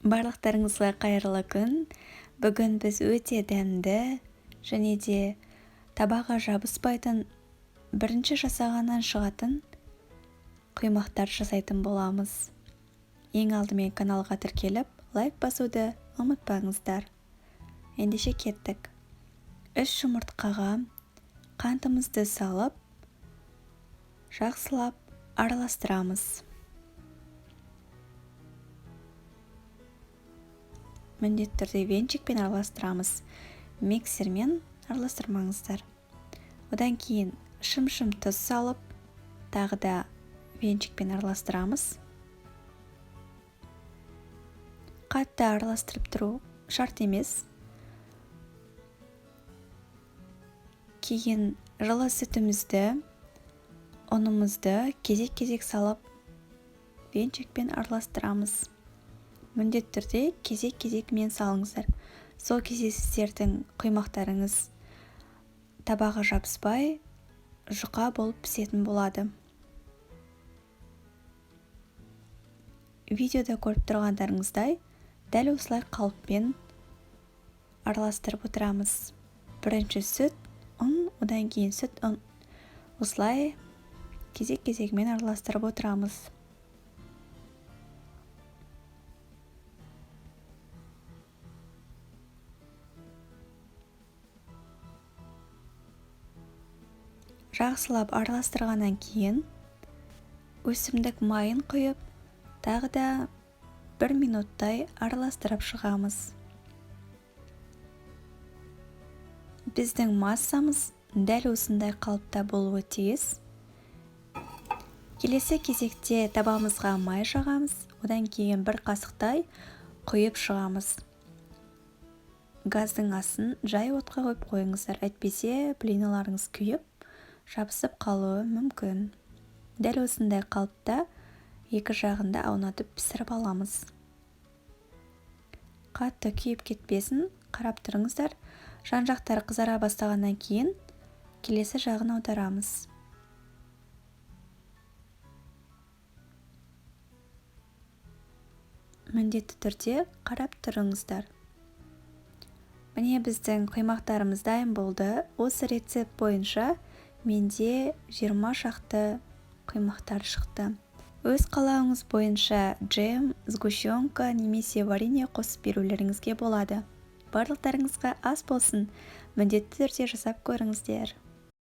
Барлықтарыңызға қайырлы күн. Бүгін біз өте дәмді және де табаға жабыспайтын бірінші жасағаннан шығатын құймақтар жасайтын боламыз. Ең алдымен каналға тіркеліп, лайк басуды ұмытпаңыздар. Ендеше кеттік. 3 жұмыртқаға қантымызды салып, жақсылап араластырамыз. Міндетті түрде венчикпен араластырамыз. Миксермен араластырмаңыздар. Одан кейін шым-шым тұз салып, тағы да венчикпен араластырамыз. Қатты араластырып тұру шарт емес. Кейін жылы сүтімізді, ұнымызды кезек-кезек салып, венчикпен араластырамыз. Міндетті түрде кезек-кезекмен салыңыздар. Сол кезде сіздердің құймақтарыңыз табаға жабыспай, жұқа болып пісетін болады. Видеода көріп тұрғандарыңыздай, дәл осылай қалыппен араластырып отырамыз. Бірінші сүт, ұн, одан кейін сүт, ұн. Осылай кезек-кезегмен араластырып отырамыз. Жақсылап араластырғаннан кейін өсімдік майын құйып, тағы да 1 минуттай араластырып шығамыз. Біздің массамыз дәл осындай қалыпта болуы тиіс. Келесі кезекте табамызға май жағамыз, одан кейін 1 қасықтай құйып шығамыз. Газдың асын жай отқа қойып қойыңыздар, әйтпесе блиналарыңыз күйіп, жабысып қалуы мүмкін. Дәл осындай қалыпта екі жағында аунатып пісіріп аламыз. Қатты күйіп кетпесін, қарап тұрыңыздар. Жан жақтары қызара бастағаннан кейін келесі жағын аударамыз. Міндетті түрде қарап тұрыңыздар. Міне біздің құймақтарымыз дайын болды. Осы рецепт бойынша менде 20 шақты құймақтар шықты. Өз қалауыңыз бойынша джем, сгущенка немесе варенье қосып берулеріңізге болады. Барлықтарыңызға ас болсын. Міндетті түрде жасап көріңіздер.